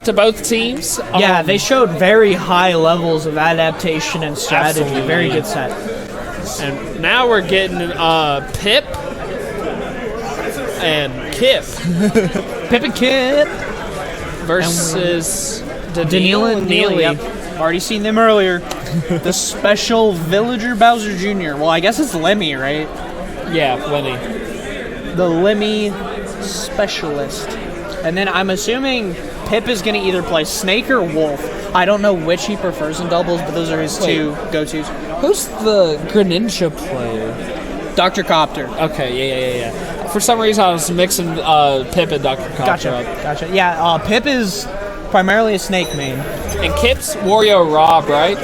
to both teams. Yeah, they showed very high levels of adaptation and strategy. Absolutely. Very good set. And now we're getting Pipp and Kip Pipp and Kip versus DaNeel and Neely. Yep. Already seen them earlier. The special villager Bowser Jr. Well, I guess it's Lemmy, right? Yeah, Lenny. The Lemmy specialist. And then I'm assuming Pipp is going to either play Snake or Wolf. I don't know which he prefers in doubles, but those are his two go-tos. Who's the Greninja player? Dr. Copter. Okay, yeah. For some reason, I was mixing Pipp and Dr. Copter up. Gotcha. Yeah, Pipp is primarily a Snake main. And Kip's Wario Rob, right?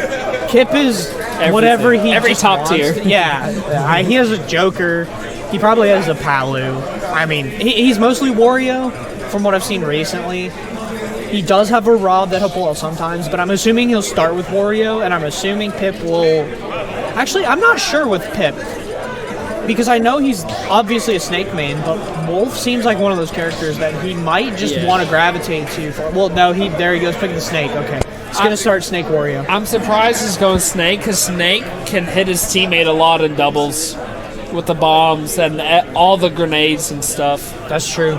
Kip is Everything. whatever he Every just top wants. tier. Yeah, he has a Joker. He probably has a Palu. I mean, he's mostly Wario from what I've seen recently. He does have a Rob that he'll pull out sometimes, but I'm assuming he'll start with Wario, and I'm assuming Pipp will... Actually, I'm not sure with Pipp, because I know he's obviously a Snake main, but Wolf seems like one of those characters that he might just want to gravitate to. Well, no, there he goes picking the Snake. Okay. He's going to start Snake Wario. I'm surprised he's going Snake, because Snake can hit his teammate a lot in doubles with the bombs and all the grenades and stuff. That's true.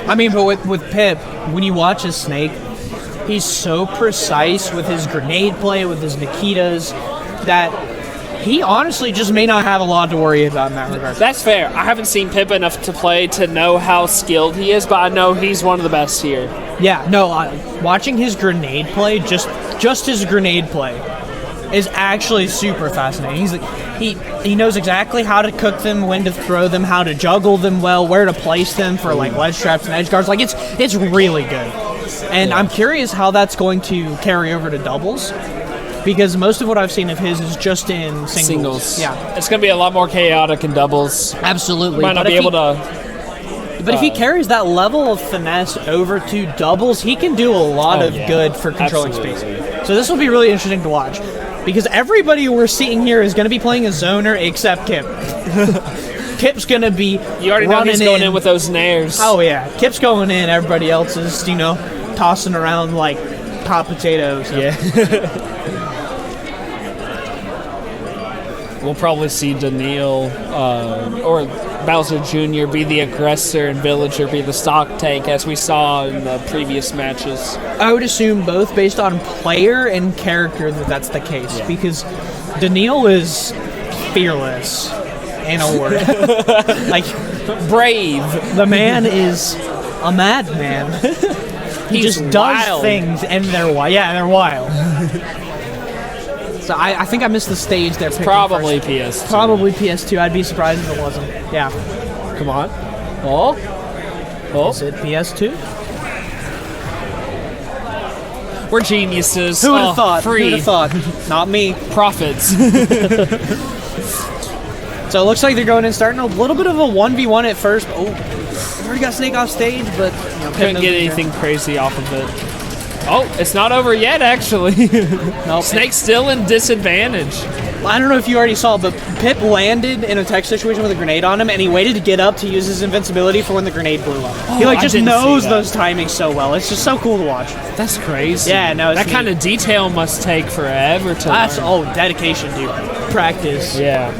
I mean, but with Pipp, when you watch his Snake, he's so precise with his grenade play, with his Nikitas, that he honestly just may not have a lot to worry about in that regard. That's fair. I haven't seen Pipp enough to play to know how skilled he is, but I know he's one of the best here. Yeah, no, watching his grenade play, just his grenade play, is actually super fascinating. He knows exactly how to cook them, when to throw them, how to juggle them well, where to place them for like ledge traps and edge guards. Like it's really good, and I'm curious how that's going to carry over to doubles, because most of what I've seen of his is just in singles. Yeah, it's going to be a lot more chaotic in doubles. Absolutely. Might not be able to. But if he carries that level of finesse over to doubles, he can do a lot of good for controlling space. So this will be really interesting to watch, because everybody we're seeing here is going to be playing a zoner except Kip. Kip's going to be You already know he's going in with those nairs. Oh, yeah. Kip's going in. Everybody else is, tossing around like hot potatoes. So. Yeah. We'll probably see DaNeel or Bowser Jr. be the aggressor and Villager be the stock tank, as we saw in the previous matches. I would assume both, based on player and character, that's the case, because DaNeel is fearless, in a word. Like, brave. The man is a madman. He He's just does wild. things, and they're wild. Yeah, they're wild. So I think I missed the stage there. Probably PS2. Probably PS2. I'd be surprised if it wasn't. Yeah. Come on. Oh. Is it PS2? We're geniuses. Who would have thought? Free. Who would have thought? Not me. Profits. So it looks like they're going in, starting a little bit of a 1v1 at first. Oh, already got Snake off stage, but couldn't get anything crazy off of it. Oh, it's not over yet, actually. Nope. Snake's still in disadvantage. I don't know if you already saw, but Pipp landed in a tech situation with a grenade on him, and he waited to get up to use his invincibility for when the grenade blew up. Oh, He just I didn't knows see that. those timings so well. It's just so cool to watch. That's crazy. Yeah, no, it's that kind of detail must take forever to learn. Dedication, dude. Practice. Yeah.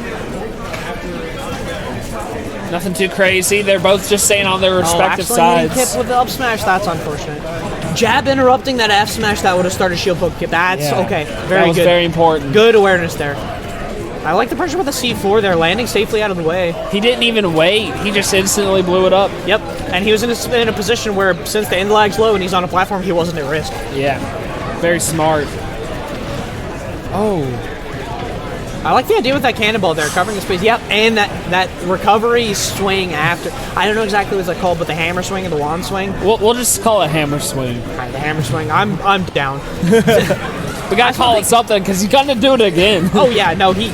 Nothing too crazy. They're both just staying on their respective sides. Pipp with the up smash, that's unfortunate. Jab interrupting that F smash, that would have started shield poke Pipp. That's okay. Very that was good. very important. Good awareness there. I like the pressure with the C4 there, landing safely out of the way. He didn't even wait. He just instantly blew it up. Yep. And he was in a position where, since the end lag's low and he's on a platform, he wasn't at risk. Yeah. Very smart. Oh. I like the idea with that cannonball there, covering the space. Yep, and that recovery swing after. I don't know exactly what it's called, but the hammer swing and the wand swing. We'll just call it hammer swing. All right, the hammer swing. I'm down. We gotta call it something, because he's gonna do it again. Oh yeah, no, he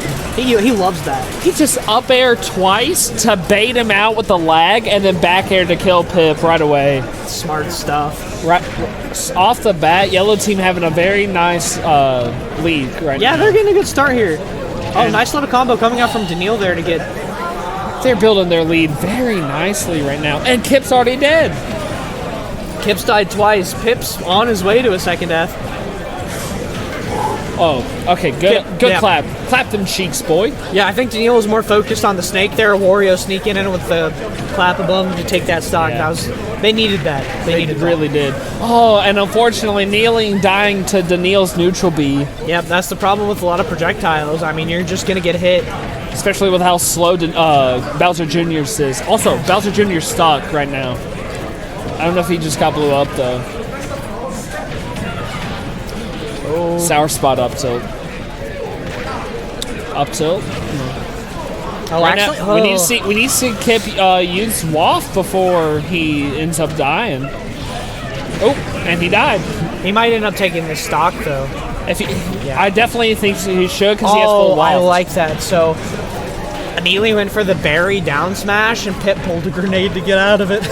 loves that. He just up air twice to bait him out with the lag, and then back air to kill Pipp right away. Smart stuff. Right off the bat, yellow team having a very nice lead right now. Yeah, they're getting a good start here. Oh, nice little combo coming out from DaNeel there to get. They're building their lead very nicely right now, and Kip's already dead. Kip's died twice. Pipp's on his way to a second death. Oh, okay, good Yeah. clap. Clap them cheeks, boy. Yeah, I think DaNeel was more focused on the snake there. Wario sneaking in with the clap above him to take that stock. Yeah. They needed that. They really did. Oh, and unfortunately, Neely dying to DaNeel's neutral B, Yep, that's the problem with a lot of projectiles. I mean, you're just going to get hit. especially with how slow Bowser Jr.'s is. Also, Bowser Jr.'s stuck right now. I don't know if he just got blew up, though. Oh. Sour spot up tilt. Up tilt. Oh, Right actually, now, we need to see Kip use Waff before he ends up dying. Oh, and he died. he might end up taking this stock, though. If he, I definitely think he should because he has Oh, full Waff. I like that. So, Neely went for the berry down smash, and Pipp pulled a grenade to get out of it.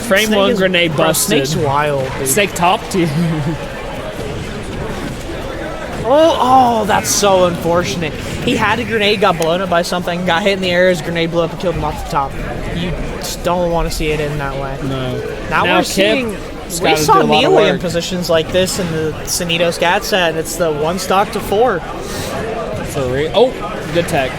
Frame Snake one is- grenade bro, busted. Snake's wild, dude. Snake topped you. Oh, that's so unfortunate. He had a grenade, got blown up by something, got hit in the air, his grenade blew up and killed him off the top. You just don't want to see it in that way. No. Now Now we're Kip seeing. has We gotta saw do a lot of Neely in work. positions like this in the Sunito scat set. It's the 1 stock to 4. For real. Oh, good tech.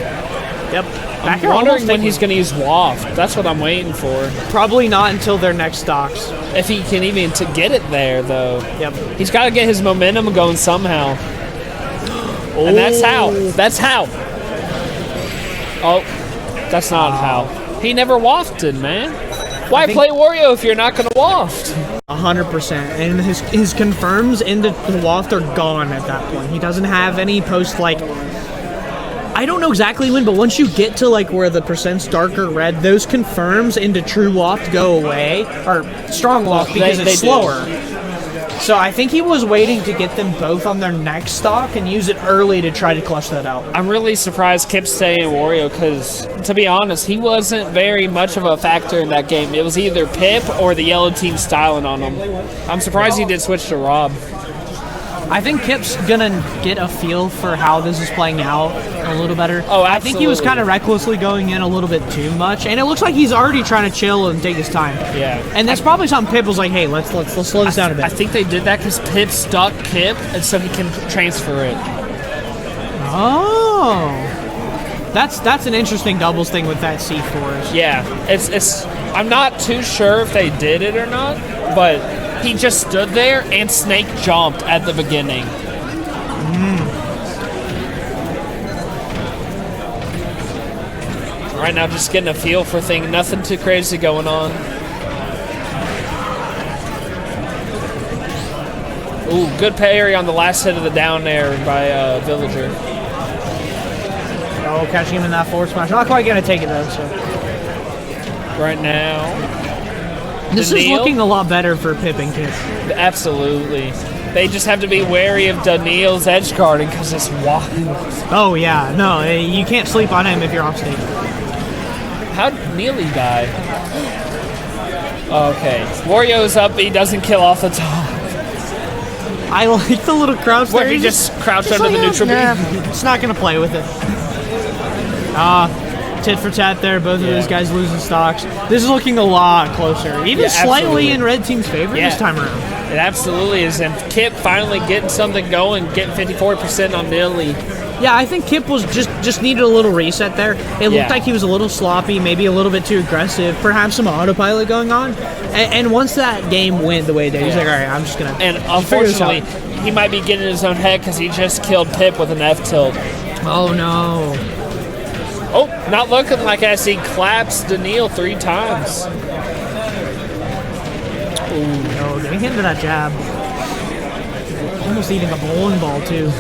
Yep. I'm wondering when he's going to use Waff. That's what I'm waiting for. Probably not until their next stocks. If he can even to get it there, though. Yep. He's got to get his momentum going somehow. And that's how. That's how. Oh, that's not how. He never wafted, man. Why play Wario if you're not going to waft? 100%. And his confirms into the waft are gone at that point. He doesn't have any post, like, I don't know exactly when, but once you get to like where the percent's darker red, those confirms into true waft go away, or strong waft because They it's do. slower. So I think he was waiting to get them both on their next stock and use it early to try to clutch that out. I'm really surprised Kip's staying Wario because, to be honest, he wasn't very much of a factor in that game. It was either Pipp or the yellow team styling on him. I'm surprised he did switch to Rob. I think Kip's gonna get a feel for how this is playing out a little better. Oh, I think he was absolutely. kind of recklessly going in a little bit too much, and it looks like he's already trying to chill and take his time. Yeah. And that's probably something Pipp was like, "Hey, let's slow this down a bit." I think they did that because Pipp stuck Kip, and so he can transfer it. Oh, that's an interesting doubles thing with that C4s. Yeah, it's. I'm not too sure if they did it or not, but he just stood there and Snake jumped at the beginning. Right now, just getting a feel for things. Nothing too crazy going on. Ooh, good parry on the last hit of the down air by Villager. Oh, catching him in that forward smash. Not quite gonna take it though. So Right now, this is DaNeel? looking a lot better for Pipp and Kip. Absolutely. They just have to be wary of DaNeel's edge guarding because it's wild. Oh yeah, no, you can't sleep on him if you're off stage. How'd Neely die? Okay. Wario's up, he doesn't kill off the top. I like the little crouch Where there. he He's just crouched under like, the neutral beam. It's not gonna play with it. Tit for tat there. Both of those guys losing stocks. This is looking a lot closer, even slightly absolutely. in red team's favor Yeah. this time around. It absolutely is. And Kip finally getting something going, getting 54% on Neely. Yeah, I think Kip was just needed a little reset there. It looked Yeah. like he was a little sloppy, maybe a little bit too aggressive, perhaps some autopilot going on. And once that game went the way it did, he's like, all right, I'm just gonna. And figure this out." unfortunately, he might be getting in his own head because he just killed Pipp with an F tilt. Oh no. Oh, not looking like as he claps DaNeel 3 times. No, getting hit into that jab. Almost eating a bowling ball too.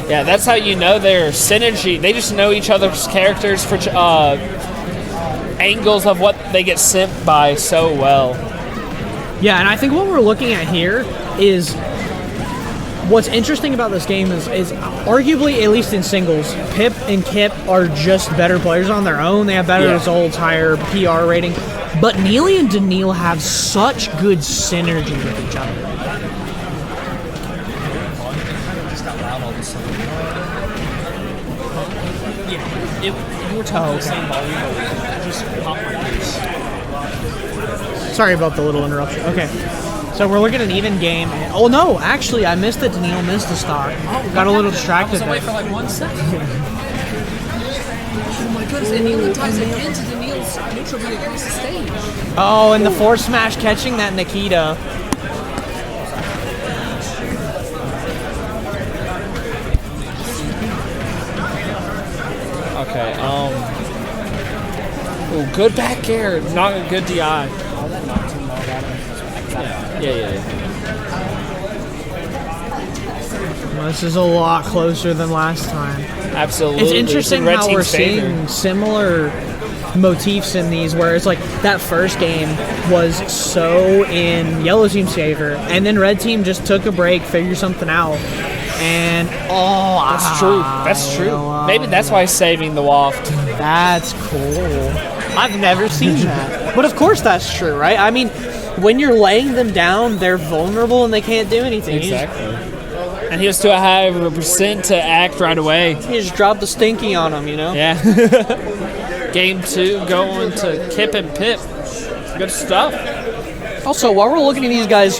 Yeah, that's how you know their synergy. They just know each other's characters for angles of what they get sent by so well. Yeah, and I think what we're looking at here is what's interesting about this game is arguably, at least in singles, Pipp and Kip are just better players on their own. They have better results, higher PR rating. But Neely and DaNeel have such good synergy with each other. You were talking the same volume, but just pop my ears. Sorry about the little interruption. Okay. So we're looking at an even game. Oh, no. Actually, I missed it. DaNeel missed the stock. Got a little distracted I was away there. for like 1 second. Oh my goodness, and Neely ties it into DaNeel's neutral B across the stage. Oh, and the forward smash catching that Nikita. Okay, oh, good back air, not a good DI. Yeah. Well, this is a lot closer than last time. Absolutely. It's interesting in red how team's we're favor. seeing similar motifs in these, where it's like that first game was so in yellow team's favor, and then red team just took a break, figured something out, and That's true. Maybe that's why he's saving the waft. That's cool. I've never seen that. But of course that's true, right? I mean, when you're laying them down, they're vulnerable and they can't do anything. Exactly. And he was too high of a percent to act right away. You just drop the stinky on them, you know? Yeah. Game 2 going to Kip and Pipp. Good stuff. Also, while we're looking at these guys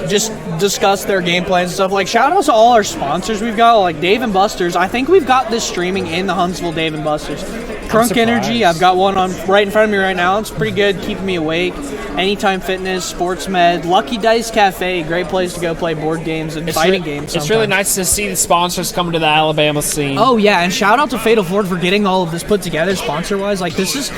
just discuss their game plans and stuff, like, shout out to all our sponsors we've got, like Dave & Buster's. I think we've got this streaming in the Huntsville Dave & Buster's. Crunk Energy, I've got one on right in front of me right now. It's pretty good, keeping me awake. Anytime Fitness, Sports Med, Lucky Dice Cafe, great place to go play board games and fighting games sometimes. It's really nice to see the sponsors coming to the Alabama scene. Oh yeah, and shout out to Fatal Ford for getting all of this put together sponsor-wise. Like, this is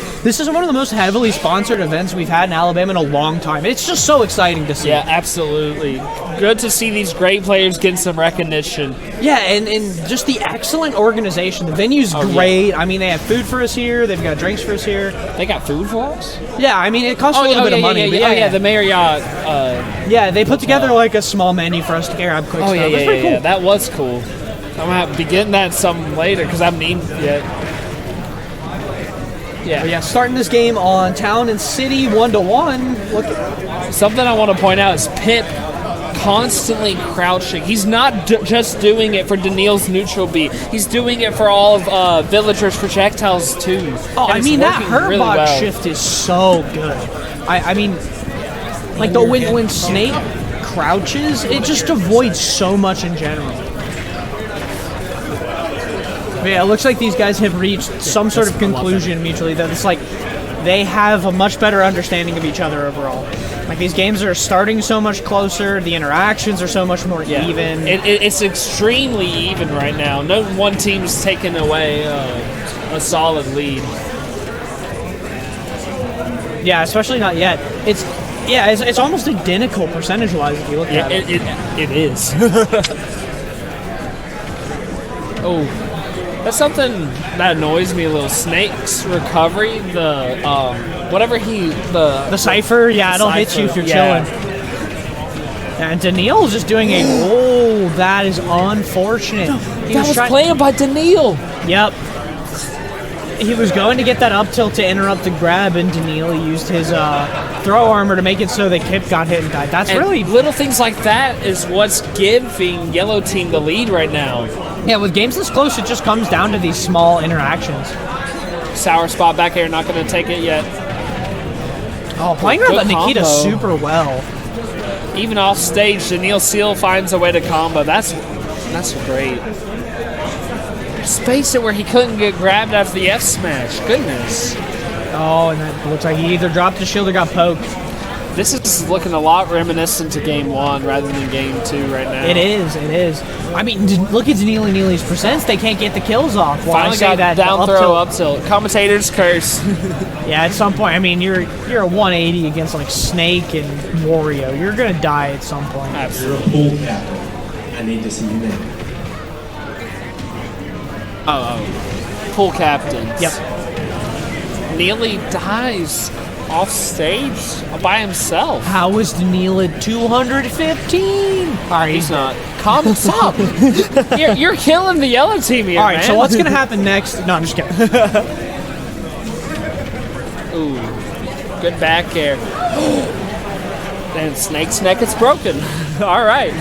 one of the most heavily sponsored events we've had in Alabama in a long time. It's just so exciting to see. Yeah, absolutely. Good to see these great players getting some recognition. Yeah, and just the excellent organization. The venue's great. Yeah. I mean, they have food for us here. They've got drinks for us here. They got food for us? Yeah, I mean, it costs a little bit of money. Yeah, the Marriott. Yeah, they put together like a small menu for us to grab quick stuff. It's pretty cool. That was cool. I'm going to be getting that some later because I haven't eaten yet. Yeah. But yeah, starting this game on Town and City 1-1. Look at something I want to point out is Pipp constantly crouching. He's not just doing it for DaNeel's neutral B. He's doing it for all of Villager's projectiles too. Oh, I mean, that Herb really well. shift is so good. I mean, like when Snake crouches, it just avoids so much in general. But yeah, it looks like these guys have reached some sort of conclusion mutually that it's like they have a much better understanding of each other overall. Like, these games are starting so much closer, the interactions are so much more even. It's extremely even right now. No one team's taking away a solid lead. Yeah, especially not yet. It's almost identical percentage-wise if you look at it. It is. Oh, that's something that annoys me a little. Snake's recovery, the Cypher, it'll hit you if you're chilling. And DaNeel's just doing that is unfortunate. That was planned by DaNeel. Yep. He was going to get that up tilt to interrupt the grab, and DaNeel used his throw armor to make it so that Kip got hit and died. That's really... little things like that is what's giving Yellow Team the lead right now. Yeah, with games this close, it just comes down to these small interactions. Sour spot back here, not going to take it yet. Oh, playing around Nikita super well. Even off stage, DaNeel Seal finds a way to combo. That's great. Space it where he couldn't get grabbed after the F smash. Goodness. Oh, and that looks like he either dropped the shield or got poked. This is looking a lot reminiscent to Game 1 rather than Game 2 right now. It is. I mean, look at DaNeel and Neely's percents. They can't get the kills off. Finally got that down throw up tilt. Commentator's curse. Yeah, at some point, I mean, you're a 180 against like Snake and Wario. You're going to die at some point. Absolutely. You're a pool captain. I need to see you there. Pool captains. Yep. Neely dies off stage by himself. How is DaNeel at 215? All right, he's not. Stop. You're killing the yellow team here, all right, man. so what's going to happen next? No, I'm just kidding. Ooh, good back air. And Snake's neck is broken. All right.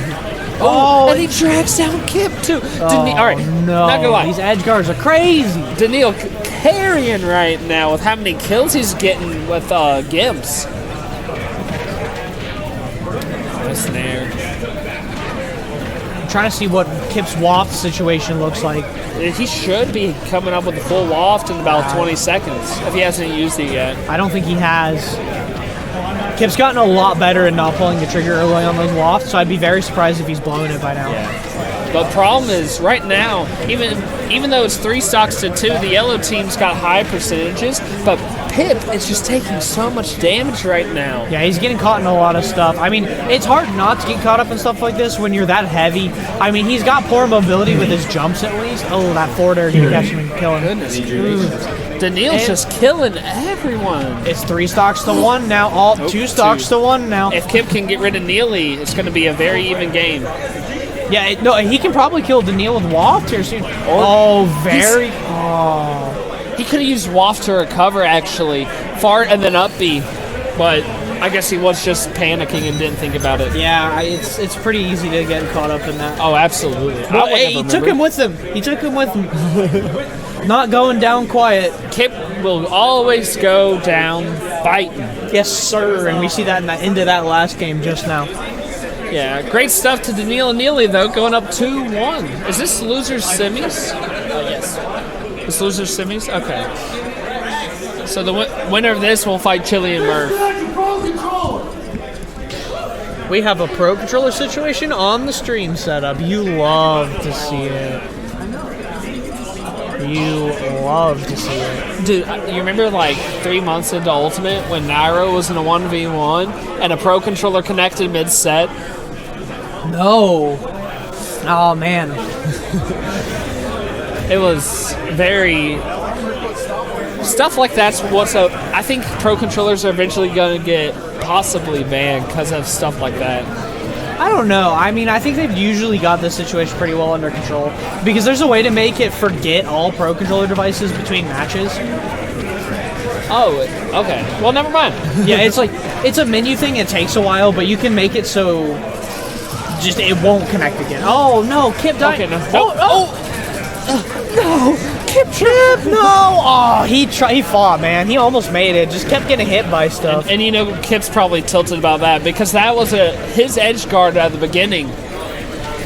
Oh, and he drags down Kip too. Oh, all right, no. not gonna lie. These edge guards are crazy. DaNeel carrying right now with how many kills he's getting with Gimps. Nice snare. I'm trying to see what Kip's waft situation looks like. He should be coming up with a full waft in about 20 seconds if he hasn't used it yet. I don't think he has. Kip's gotten a lot better at not pulling the trigger early on those wafts, so I'd be very surprised if he's blowing it by now. Yeah. The problem is, right now, even though it's 3 stocks to 2, the yellow team's got high percentages, but Pipp is just taking so much damage right now. Yeah, he's getting caught in a lot of stuff. I mean, it's hard not to get caught up in stuff like this when you're that heavy. I mean, he's got poor mobility with his jumps at least. Oh, that forward air can catch him and kill him. Goodness. DaNeel's just killing everyone. It's 3 stocks to 1 now. 2 stocks to 1 now. If Pipp can get rid of Neely, it's going to be a very even game. Yeah, no, he can probably kill DaNeel with waft here soon. He could have used waft to recover, actually. Fart and then up B. But I guess he was just panicking and didn't think about it. Yeah, it's pretty easy to get caught up in that. Oh, absolutely. Well, he took him with him. Not going down quiet. Pipp will always go down fighting. Yes, sir. And we see that in the end of that last game just now. Yeah, great stuff to DaNeel and Neely, though, going up 2-1. Is this loser's semis? Yes. This loser's semis? Okay. So the winner of this will fight Chili and Murph. We have a pro controller situation on the stream setup. You love to see it. You love to see it. Dude, you remember like 3 months into Ultimate when Nairo was in a 1v1 and a pro controller connected mid-set? No. Oh, man. It was very... Stuff like that's what's up. I think pro controllers are eventually going to get possibly banned because of stuff like that. I don't know. I mean, I think they've usually got this situation pretty well under control because there's a way to make it forget all pro controller devices between matches. Oh, okay. Well, never mind. Yeah, it's a menu thing. It takes a while, but you can make it so just it won't connect again. Oh no, Kip died. Okay, no. No, Kip, no. Oh, he fought, man. He almost made it. Just kept getting hit by stuff. And you know, Kip's probably tilted about that because that was his edge guard at the beginning,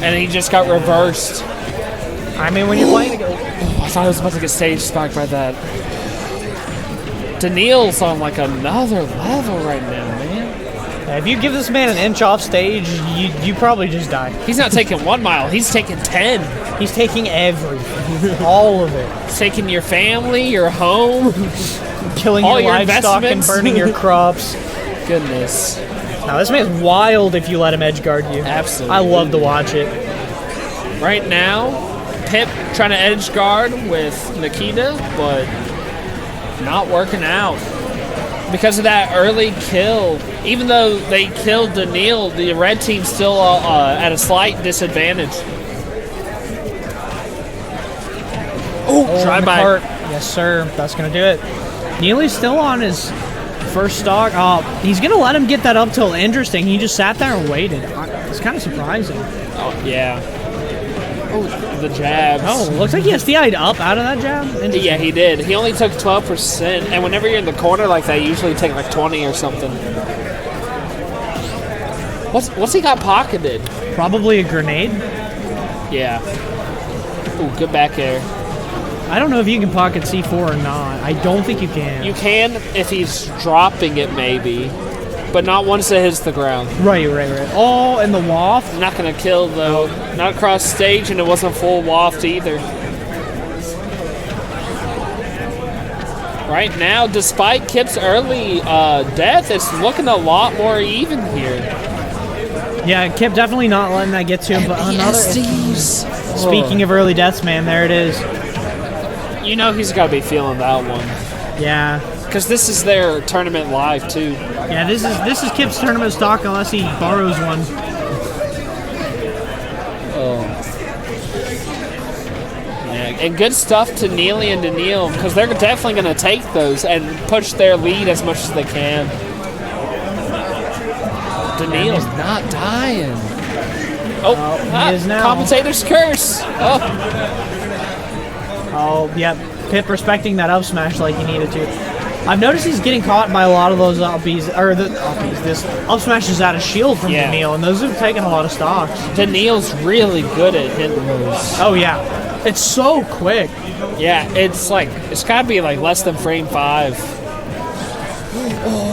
and he just got reversed. I mean, when you're playing together. I thought I was about to get stage spiked by that. DaNeel's on like another level right now, man. Yeah, if you give this man an inch off stage, you probably just die. He's not taking 1 mile. He's taking 10. He's taking everything. All of it. He's taking your family, your home. Killing all your livestock and burning your crops. Goodness. Now, this man's wild if you let him edge guard you. Absolutely. I love to watch it. Right now, Pipp trying to edge guard with Nikita, but not working out. Because of that early kill, even though they killed DaNeel, the red team's still at a slight disadvantage. Oh, try by. Yes, sir. That's going to do it. Neely's still on his first stock. He's going to let him get that up till interesting. He just sat there and waited. It's kind of surprising. Oh, yeah. Oh, the jabs. Oh, looks like he SDI'd up out of that jab. Yeah, he did. He only took 12%, and whenever you're in the corner like that, you usually take like 20 or something. What's he got pocketed? Probably a grenade. Yeah. Ooh, good back air. I don't know if you can pocket C4 or not. I don't think you can. You can if he's dropping it, maybe, but not once it hits the ground. Right. Oh, and the waft? Not going to kill, though. Not across stage, and it wasn't a full waft either. Right now, despite Kip's early death, it's looking a lot more even here. Yeah, Kip definitely not letting that get to him, but another... Speaking of early deaths, man, there it is. You know he's got to be feeling that one. Yeah. Because this is their tournament live, too. Yeah, this is Kip's tournament stock unless he borrows one. Oh. Yeah, and good stuff to Neely and DaNeel, because they're definitely going to take those and push their lead as much as they can. DaNeel's not dying. Oh, he is now. Commentator's curse. Oh, yep. Pipp respecting that up smash like he needed to. I've noticed he's getting caught by a lot of those this up smashes out of shield from DaNeel, and those have taken a lot of stocks. DaNeel's really good at hitting those. Oh yeah, it's so quick. Yeah, it's gotta be like less than frame 5.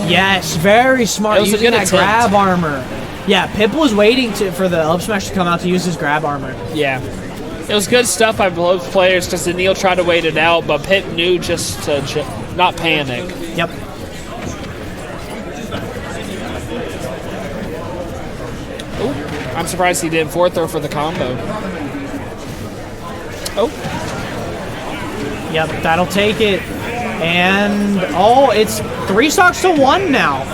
Yes, very smart using that grab armor. Yeah, Pipp was waiting for the up smash to come out to use his grab armor. Yeah. It was good stuff by both players because DaNeel tried to wait it out, but Pipp knew just to not panic. Yep. Ooh, I'm surprised he didn't forward throw for the combo. Oh. Yep, that'll take it. And, it's 3 stocks to 1 now.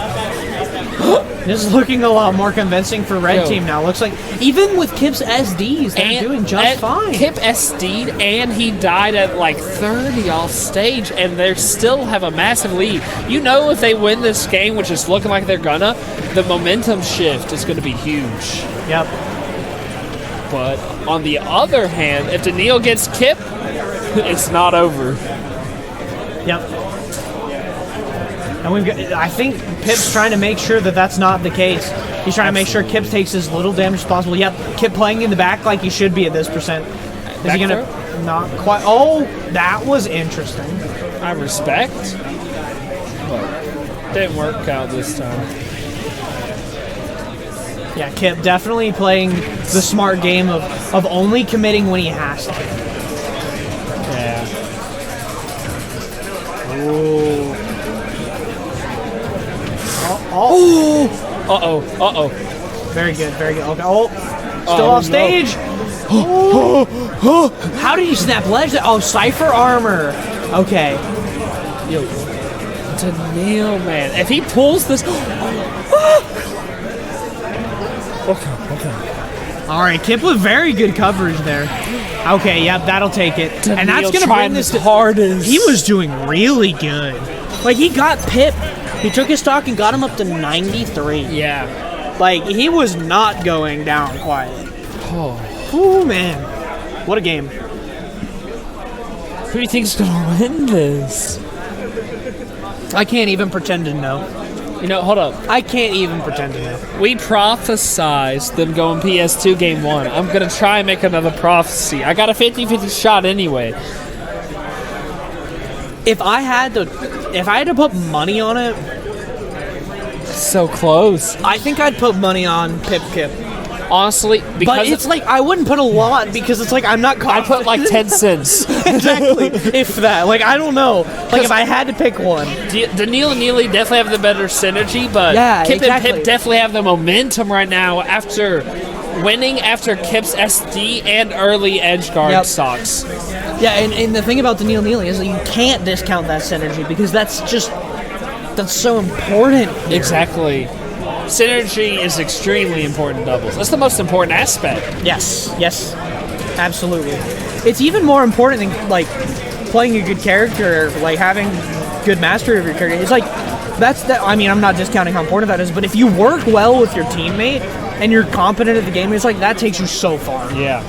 This is looking a lot more convincing for Red Team now. Looks like, even with Kipp's SDs, they're doing just fine. Kipp SD'd, and he died at like 30 off stage, and they still have a massive lead. You know if they win this game, which is looking like they're gonna, the momentum shift is going to be huge. Yep. But on the other hand, if DaNeel gets Kipp, it's not over. Yep. And I think Pipp's trying to make sure that that's not the case. He's trying to make sure Kipp takes as little damage as possible. Yep, Kipp playing in the back like he should be at this percent. Is he gonna not quite? Oh, that was interesting. I respect, but didn't work out this time. Yeah, Kipp definitely playing the smart game of only committing when he has to. Yeah. Ooh. Uh-oh. Very good, very good. Okay. Oh, still off stage. How did he snap ledge? Oh, Cypher armor. Okay. Yo, DaNeel, man. If he pulls this... Okay. All right, Kipp with very good coverage there. Okay, yep, that'll take it. DaNeel and that's going to bring this to hardest. He was doing really good. Like, he got Pipp. He took his stock and got him up to 93. Yeah. Like, he was not going down quiet. Oh, man. What a game. Who do you think's going to win this? I can't even pretend to know. You know, hold up. I can't even pretend to know. We prophesized them going PS2 Game 1. I'm going to try and make another prophecy. I got a 50-50 shot anyway. If I had to put money on it, so close. I think I'd put money on Kipp. Honestly, because but it's like I wouldn't put a lot because it's like I'm not confident. I put like 10 cents. Exactly, if that. Like I don't know. Like if I had to pick one, DaNeel and Neely definitely have the better synergy, but Kipp and Pipp definitely have the momentum right now after winning after Kipp's SD and early edge guard stocks. Yeah, and the thing about DaNeel and Neely is that you can't discount that synergy because that's so important here. Exactly. Synergy is extremely important in doubles. That's the most important aspect. Yes, absolutely. It's even more important than like playing a good character, like having good mastery of your character. It's like I mean, I'm not discounting how important that is, but if you work well with your teammate and you're competent at the game, it's like that takes you so far. Yeah.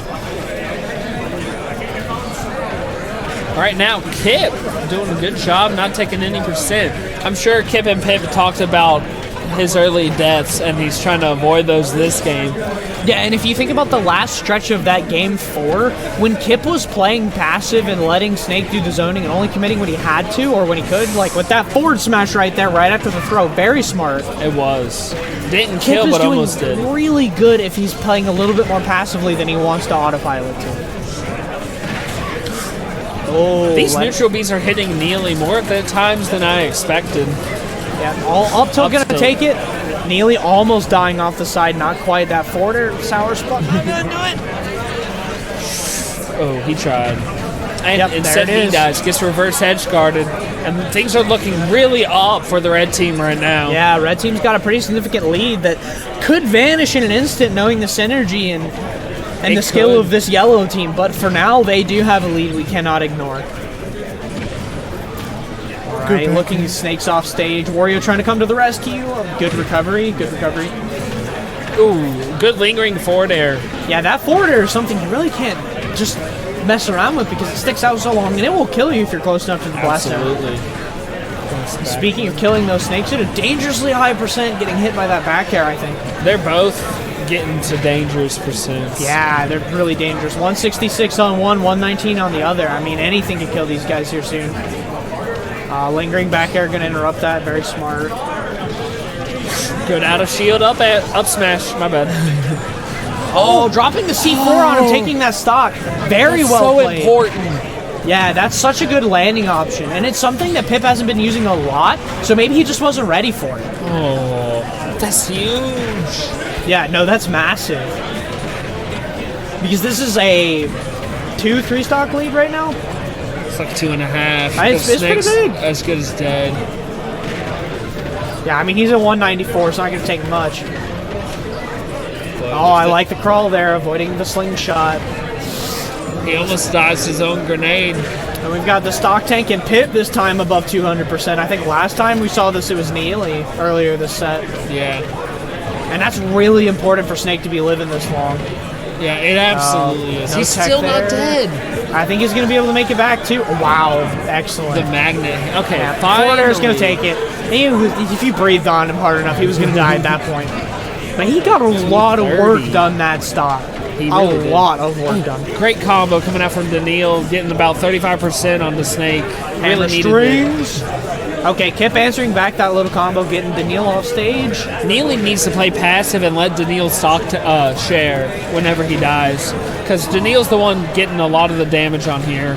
All right, now Kipp doing a good job not taking any percent. I'm sure Kipp and Pipp talked about his early deaths, and he's trying to avoid those this game. Yeah, and if you think about the last stretch of that game 4, when Kipp was playing passive and letting Snake do the zoning and only committing when he had to or when he could, like with that forward smash right there, right after the throw, very smart. It was. Didn't kill, but almost did. Really good if he's playing a little bit more passively than he wants to autopilot to. Oh, these neutral beats are hitting Neely more at the times than I expected. Yeah, all up tilt gonna take it. Neely almost dying off the side, not quite. That forward air sour spot, not gonna do it. Oh, he tried. And instead he dies, gets reverse edge guarded, and things are looking really up for the red team right now. Yeah, red team's got a pretty significant lead that could vanish in an instant knowing the synergy and the skill of this yellow team, but for now they do have a lead we cannot ignore. Alright, looking at Snakes off stage. Wario trying to come to the rescue. Good recovery. Ooh, good lingering forward air. Yeah, that forward air is something you really can't just mess around with because it sticks out so long, and it will kill you if you're close enough to the Blastoff. Absolutely. Speaking of killing those snakes, at a dangerously high percent getting hit by that back air, I think. They're both getting to dangerous percents. Yeah, they're really dangerous. 166 on one, 119 on the other. I mean, anything can kill these guys here soon. Lingering back air going to interrupt that. Very smart. Good out of shield, up smash. My bad. Oh, dropping the C4 on him, taking that stock. Very That's well so played. important. Yeah, that's such a good landing option. And it's something that Pipp hasn't been using a lot, so maybe he just wasn't ready for it. Oh, that's huge. Yeah, no, that's massive. Because this is a 2-3 stock lead right now. It's like 2.5. It's pretty big. As good as dead. Yeah, I mean, he's at 194, so not going to take much. Oh, I like the crawl there, avoiding the slingshot. He almost dodged his own grenade. And we've got the stock tank and Pipp this time above 200%. I think last time we saw this, it was Neely earlier this set. Yeah. And that's really important for Snake to be living this long. Yeah, it absolutely is. No He's tech still there. not dead. I think he's going to be able to make it back, too. Wow, excellent. The magnet. Okay, Yeah, finally. Forder's going to take it. If you breathed on him hard enough, he was going to die at that point. But he got a lot of work done that stock. He really did. A lot of work done. Great combo coming out from DaNeel, getting about 35% on the snake. Really needed strings. Okay, Pipp answering back that little combo, getting DaNeel off stage. Neely needs to play passive and let DaNeel stock share whenever he dies, because DaNeel's the one getting a lot of the damage on here.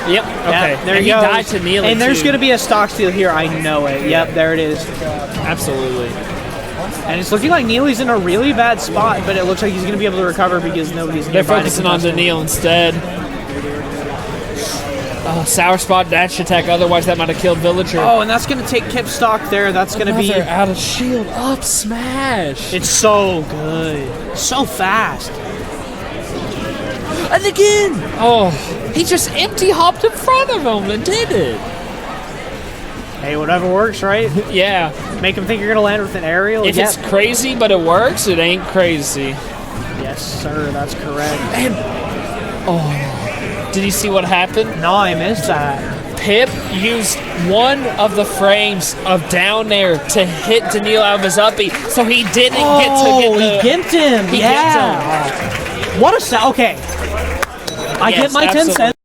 Yep. Okay. Yeah, there and he he goes. died to Neely. And there's too. going to be a stock steal here. I know it. Yep, there it is. Absolutely. And it's looking like Neely's in a really bad spot, but it looks like he's going to be able to recover because nobody's They're nearby to focusing on contest him. DaNeel instead. Sour spot dash attack. Otherwise, that might have killed Villager. Oh, and that's going to take Pipp stock there. That's going to be... Another out of shield up smash. It's so good. So fast. And again. Oh, he just empty hopped in front of him and did it. Hey, whatever works, right? Yeah. Make him think you're going to land with an aerial. If Yep. it's crazy but it works, it ain't crazy. Yes, sir. That's correct. And did you see what happened? No, I missed that. Pipp used one of the frames of down there to hit DaNeel out of his uppie, so he didn't get to get the... he gimped him. He Yeah. gimped him. What a... Okay. I Yes, get my 10 absolutely. cents.